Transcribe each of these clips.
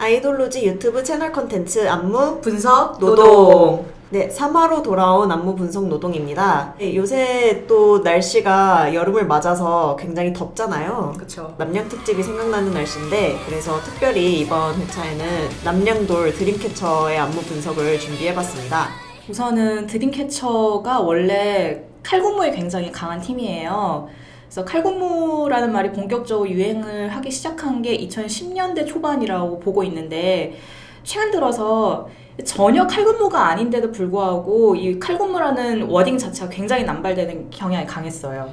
아이돌로지 유튜브 채널 콘텐츠 안무 분석 노동. 네, 3화로 돌아온 안무 분석 노동입니다. 네, 요새 또 날씨가 여름을 맞아서 굉장히 덥잖아요. 그쵸. 남양 특집이 생각나는 날씨인데, 그래서 특별히 이번 회차에는 남양돌 드림캐쳐의 안무 분석을 준비해봤습니다. 우선은 드림캐쳐가 원래 칼군무에 굉장히 강한 팀이에요. 그래서 칼군무라는 말이 본격적으로 유행을 하기 시작한 게 2010년대 초반이라고 보고 있는데, 최근 들어서 전혀 칼군무가 아닌데도 불구하고 이 칼군무라는 워딩 자체가 굉장히 남발되는 경향이 강했어요.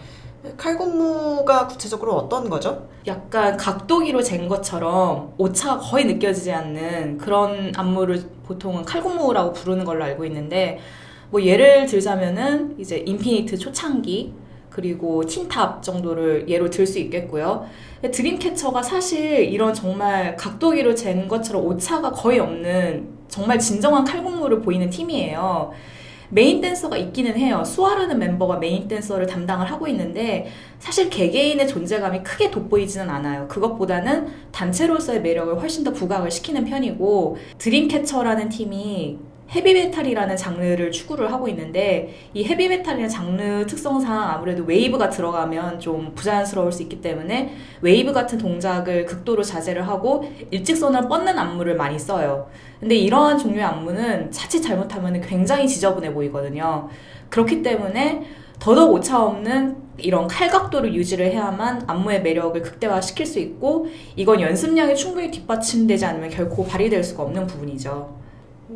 칼군무가 구체적으로 어떤 거죠? 약간 각도기로 잰 것처럼 오차가 거의 느껴지지 않는 그런 안무를 보통은 칼군무라고 부르는 걸로 알고 있는데, 뭐 예를 들자면은 이제 인피니트 초창기 그리고 틴탑 정도를 예로 들 수 있겠고요. 드림캐쳐가 사실 이런 정말 각도기로 잰 것처럼 오차가 거의 없는 정말 진정한 칼군무를 보이는 팀이에요. 메인 댄서가 있기는 해요. 수아라는 멤버가 메인 댄서를 담당을 하고 있는데, 사실 개개인의 존재감이 크게 돋보이지는 않아요. 그것보다는 단체로서의 매력을 훨씬 더 부각을 시키는 편이고, 드림캐쳐라는 팀이 헤비메탈이라는 장르를 추구를 하고 있는데, 이 헤비메탈이라는 장르 특성상 아무래도 웨이브가 들어가면 좀 부자연스러울 수 있기 때문에 웨이브 같은 동작을 극도로 자제를 하고 일직선을 뻗는 안무를 많이 써요. 근데 이러한 종류의 안무는 자칫 잘못하면 굉장히 지저분해 보이거든요. 그렇기 때문에 더더욱 오차 없는 이런 칼각도를 유지를 해야만 안무의 매력을 극대화시킬 수 있고, 이건 연습량이 충분히 뒷받침되지 않으면 결코 발휘될 수가 없는 부분이죠.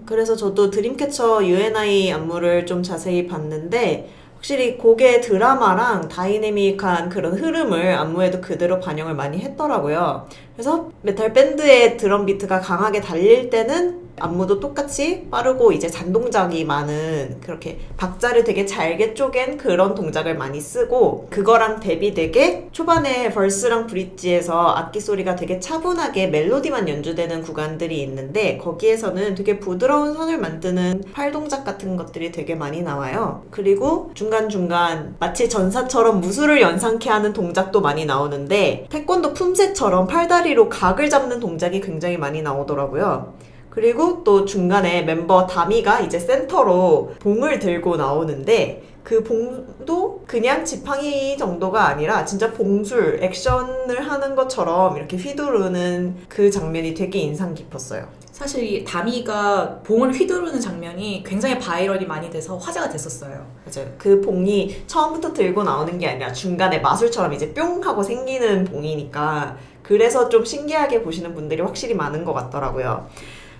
그래서 저도 드림캐쳐 UNI 안무를 좀 자세히 봤는데, 확실히 곡의 드라마랑 다이내믹한 그런 흐름을 안무에도 그대로 반영을 많이 했더라고요. 그래서 메탈 밴드의 드럼 비트가 강하게 달릴 때는 안무도 똑같이 빠르고 이제 잔동작이 많은, 그렇게 박자를 되게 잘게 쪼갠 그런 동작을 많이 쓰고, 그거랑 대비되게 초반에 벌스랑 브릿지에서 악기 소리가 되게 차분하게 멜로디만 연주되는 구간들이 있는데, 거기에서는 되게 부드러운 선을 만드는 팔 동작 같은 것들이 되게 많이 나와요. 그리고 중간중간 마치 전사처럼 무술을 연상케 하는 동작도 많이 나오는데, 태권도 품새처럼 팔다리로 각을 잡는 동작이 굉장히 많이 나오더라고요. 그리고 또 중간에 멤버 다미가 이제 센터로 봉을 들고 나오는데, 그 봉도 그냥 지팡이 정도가 아니라 진짜 봉술, 액션을 하는 것처럼 이렇게 휘두르는 그 장면이 되게 인상 깊었어요. 사실 이 다미가 봉을 휘두르는 장면이 굉장히 바이럴이 많이 돼서 화제가 됐었어요. 맞아요. 그 봉이 처음부터 들고 나오는 게 아니라 중간에 마술처럼 이제 뿅 하고 생기는 봉이니까, 그래서 좀 신기하게 보시는 분들이 확실히 많은 것 같더라고요.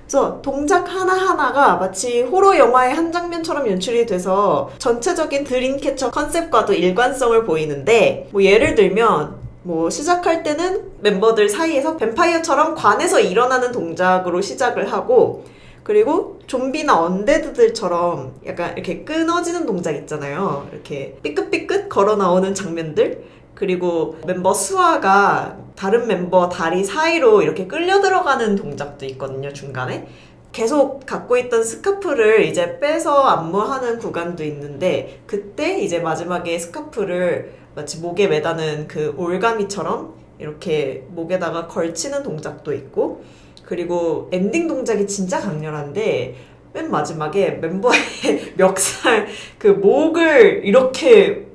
그래서 동작 하나하나가 마치 호러 영화의 한 장면처럼 연출이 돼서 전체적인 드림캐쳐 컨셉과도 일관성을 보이는데, 뭐 예를 들면 뭐 시작할 때는 멤버들 사이에서 뱀파이어처럼 관에서 일어나는 동작으로 시작을 하고, 그리고 좀비나 언데드들처럼 약간 이렇게 끊어지는 동작 있잖아요. 이렇게 삐끗삐끗 걸어 나오는 장면들. 그리고 멤버 수아가 다른 멤버 다리 사이로 이렇게 끌려 들어가는 동작도 있거든요, 중간에. 계속 갖고 있던 스카프를 이제 빼서 안무하는 구간도 있는데, 그때 이제 마지막에 스카프를 마치 목에 매다는 그 올가미처럼 이렇게 목에다가 걸치는 동작도 있고, 그리고 엔딩 동작이 진짜 강렬한데, 맨 마지막에 멤버의 멱살, 그 목을 이렇게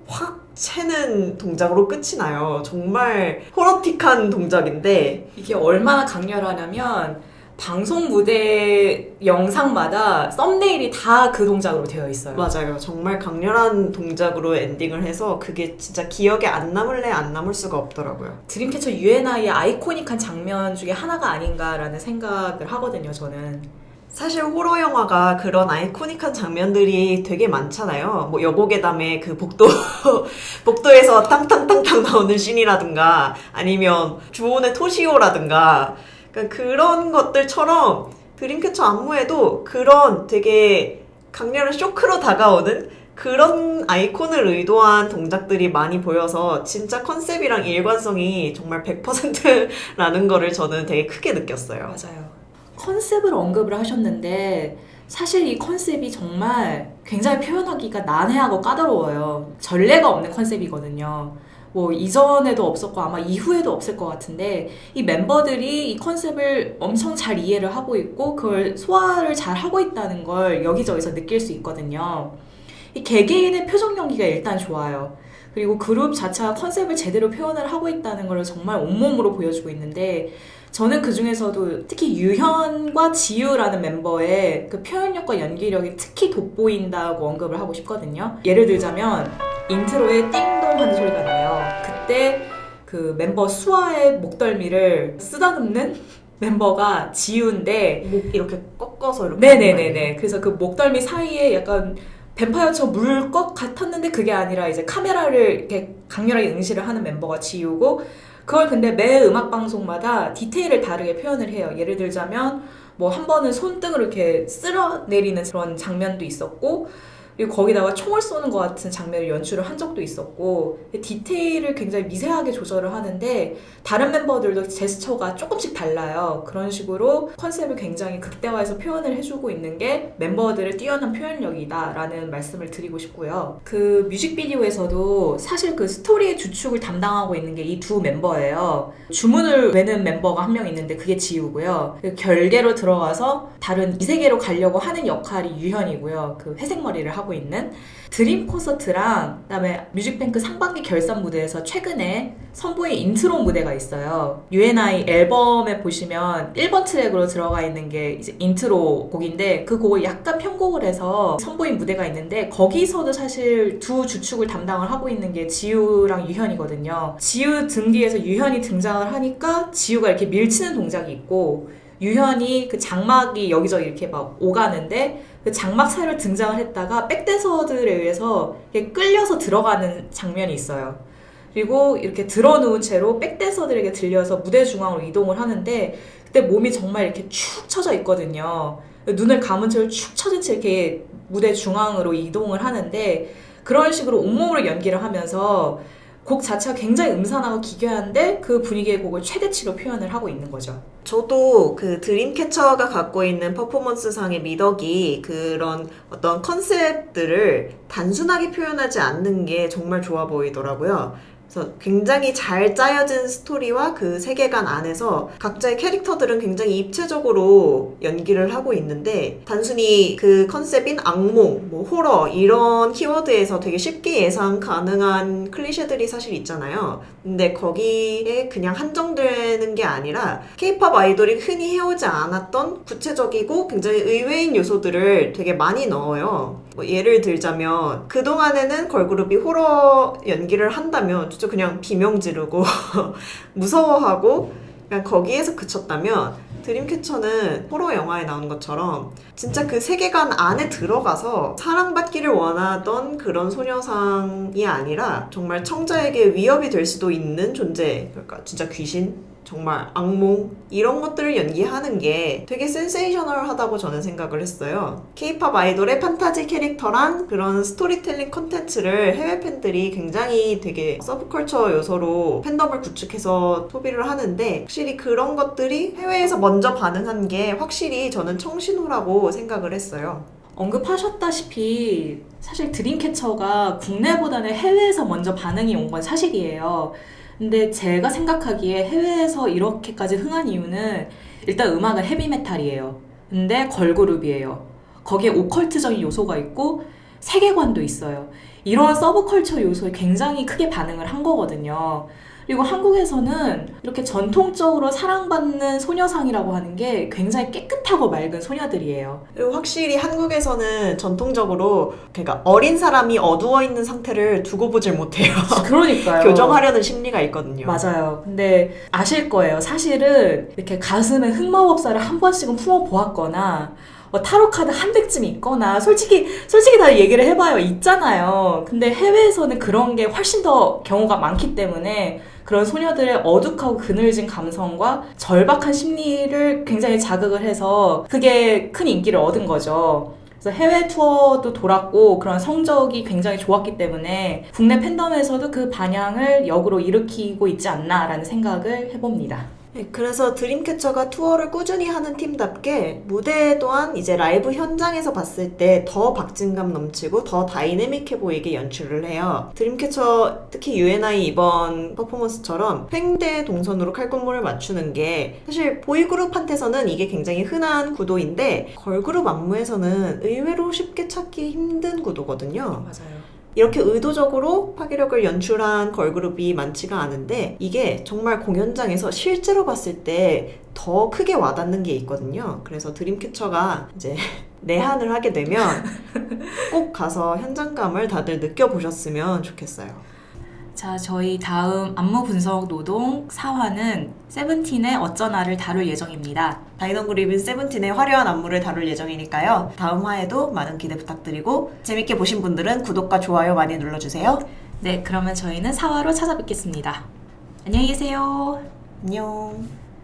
확 채는 동작으로 끝이 나요. 정말 호러틱한 동작인데, 이게 얼마나 강렬하냐면 방송 무대 영상마다 썸네일이 다 그 동작으로 되어 있어요. 맞아요. 정말 강렬한 동작으로 엔딩을 해서 그게 진짜 기억에 안 남을래 안 남을 수가 없더라고요. 드림캐쳐 UNI의 아이코닉한 장면 중에 하나가 아닌가라는 생각을 하거든요, 저는. 사실 호러 영화가 그런 아이코닉한 장면들이 되게 많잖아요. 뭐 여고괴담의 그 복도에서 탕탕탕탕 나오는 씬이라든가, 아니면 주온의 토시오라든가, 그러니까 그런 것들처럼 드림캐쳐 안무에도 그런 되게 강렬한 쇼크로 다가오는 그런 아이콘을 의도한 동작들이 많이 보여서 진짜 컨셉이랑 일관성이 정말 100%라는 거를 저는 되게 크게 느꼈어요. 맞아요. 컨셉을 언급을 하셨는데, 사실 이 컨셉이 정말 굉장히 표현하기가 난해하고 까다로워요. 전례가 없는 컨셉이거든요. 뭐 이전에도 없었고 아마 이후에도 없을 것 같은데 이 멤버들이 이 컨셉을 엄청 잘 이해를 하고 있고 그걸 소화를 잘 하고 있다는 걸 여기저기서 느낄 수 있거든요. 이 개개인의 표정 연기가 일단 좋아요. 그리고 그룹 자체가 컨셉을 제대로 표현을 하고 있다는 걸 정말 온몸으로 보여주고 있는데 저는 그 중에서도 특히 유현과 지유라는 멤버의 그 표현력과 연기력이 특히 돋보인다고 언급을 하고 싶거든요. 예를 들자면 인트로에 띵동 하는 소리가 나요. 그때 그 멤버 수아의 목덜미를 쓰다듬는 멤버가 지유인데 목 이렇게 꺾어서 이렇게 네네네네. 그래서 그 목덜미 사이에 약간 뱀파이어처럼 물 것 같았는데 그게 아니라 이제 카메라를 이렇게 강렬하게 응시를 하는 멤버가 지우고 그걸 근데 매 음악 방송마다 디테일을 다르게 표현을 해요. 예를 들자면 뭐 한 번은 손등을 이렇게 쓸어내리는 그런 장면도 있었고 그리고 거기다가 총을 쏘는 것 같은 장면을 연출을 한 적도 있었고 디테일을 굉장히 미세하게 조절을 하는데 다른 멤버들도 제스처가 조금씩 달라요. 그런 식으로 컨셉을 굉장히 극대화해서 표현을 해주고 있는 게 멤버들의 뛰어난 표현력이다라는 말씀을 드리고 싶고요. 그 뮤직비디오에서도 사실 그 스토리의 주축을 담당하고 있는 게 이 두 멤버예요. 주문을 외는 멤버가 한 명 있는데 그게 지우고요. 결계로 들어가서 다른 이 세계로 가려고 하는 역할이 유현이고요. 그 회색 머리를 하고 있는 드림 콘서트랑 그다음에 뮤직뱅크 상반기 결산 무대에서 최근에 선보인 인트로 무대가 있어요. UNI 앨범에 보시면 1번 트랙으로 들어가 있는 게 이제 인트로 곡인데 그 곡을 약간 편곡을 해서 선보인 무대가 있는데 거기서도 사실 두 주축을 담당을 하고 있는 게 지우랑 유현이거든요. 지우 등 뒤에서 유현이 등장을 하니까 지우가 이렇게 밀치는 동작이 있고 유현이 그 장막이 여기저기 이렇게 막 오가는데 그 장막 사이로 등장을 했다가 백댄서들에 의해서 이렇게 끌려서 들어가는 장면이 있어요. 그리고 이렇게 들어누운 채로 백댄서들에게 들려서 무대 중앙으로 이동을 하는데 그때 몸이 정말 이렇게 축 처져 있거든요. 눈을 감은 채로 축 처진 채 이렇게 무대 중앙으로 이동을 하는데 그런 식으로 온몸으로 연기를 하면서 곡 자체가 굉장히 음산하고 기괴한데 그 분위기의 곡을 최대치로 표현을 하고 있는 거죠. 저도 그 드림캐쳐가 갖고 있는 퍼포먼스상의 미덕이 그런 어떤 컨셉들을 단순하게 표현하지 않는 게 정말 좋아 보이더라고요. 그래서 굉장히 잘 짜여진 스토리와 그 세계관 안에서 각자의 캐릭터들은 굉장히 입체적으로 연기를 하고 있는데 단순히 그 컨셉인 악몽, 뭐 호러 이런 키워드에서 되게 쉽게 예상 가능한 클리셰들이 사실 있잖아요. 근데 거기에 그냥 한정되는 게 아니라 K-pop 아이돌이 흔히 해오지 않았던 구체적이고 굉장히 의외인 요소들을 되게 많이 넣어요. 뭐 예를 들자면 그동안에는 걸그룹이 호러 연기를 한다면 진짜 그냥 비명 지르고 무서워하고 그냥 거기에서 그쳤다면 드림캐쳐는 호러 영화에 나오는 것처럼 진짜 그 세계관 안에 들어가서 사랑받기를 원하던 그런 소녀상이 아니라 정말 청자에게 위협이 될 수도 있는 존재, 그러니까 진짜 귀신? 정말 악몽 이런 것들을 연기하는 게 되게 센세이셔널하다고 저는 생각을 했어요. K-pop 아이돌의 판타지 캐릭터랑 그런 스토리텔링 콘텐츠를 해외 팬들이 굉장히 되게 서브컬처 요소로 팬덤을 구축해서 소비를 하는데 확실히 그런 것들이 해외에서 먼저 반응한 게 확실히 저는 청신호라고 생각을 했어요. 언급하셨다시피 사실 드림캐쳐가 국내보다는 해외에서 먼저 반응이 온 건 사실이에요. 근데 제가 생각하기에 해외에서 이렇게까지 흥한 이유는 일단 음악은 헤비메탈이에요. 근데 걸그룹이에요. 거기에 오컬트적인 요소가 있고 세계관도 있어요. 이런 서브컬처 요소에 굉장히 크게 반응을 한 거거든요. 그리고 한국에서는 이렇게 전통적으로 사랑받는 소녀상이라고 하는 게 굉장히 깨끗하고 맑은 소녀들이에요. 그리고 확실히 한국에서는 전통적으로 그러니까 어린 사람이 어두워 있는 상태를 두고 보질 못해요. 그러니까요. 교정하려는 심리가 있거든요. 맞아요. 근데 아실 거예요. 사실은 이렇게 가슴에 흑마법사를 한 번씩은 품어보았거나 타로카드 한 덱쯤 있거나 솔직히 다 얘기를 해봐요. 있잖아요. 근데 해외에서는 그런 게 훨씬 더 경우가 많기 때문에 그런 소녀들의 어둑하고 그늘진 감성과 절박한 심리를 굉장히 자극을 해서 그게 큰 인기를 얻은 거죠. 그래서 해외 투어도 돌았고 그런 성적이 굉장히 좋았기 때문에 국내 팬덤에서도 그 반향을 역으로 일으키고 있지 않나라는 생각을 해봅니다. 네, 그래서 드림캐쳐가 투어를 꾸준히 하는 팀답게 무대 또한 이제 라이브 현장에서 봤을 때 더 박진감 넘치고 더 다이내믹해 보이게 연출을 해요. 드림캐쳐 특히 U&I 이번 퍼포먼스처럼 횡대 동선으로 칼군무를 맞추는 게 사실 보이그룹한테서는 이게 굉장히 흔한 구도인데 걸그룹 안무에서는 의외로 쉽게 찾기 힘든 구도거든요. 맞아요. 이렇게 의도적으로 파괴력을 연출한 걸그룹이 많지가 않은데 이게 정말 공연장에서 실제로 봤을 때 더 크게 와닿는 게 있거든요. 그래서 드림캐쳐가 이제 내한을 하게 되면 꼭 가서 현장감을 다들 느껴보셨으면 좋겠어요. 자, 저희 다음 안무 분석 노동 4화는 세븐틴의 어쩌나를 다룰 예정입니다. 다이너그룹인 세븐틴의 화려한 안무를 다룰 예정이니까요. 다음 화에도 많은 기대 부탁드리고 재밌게 보신 분들은 구독과 좋아요 많이 눌러주세요. 네, 그러면 저희는 4화로 찾아뵙겠습니다. 안녕히 계세요. 안녕.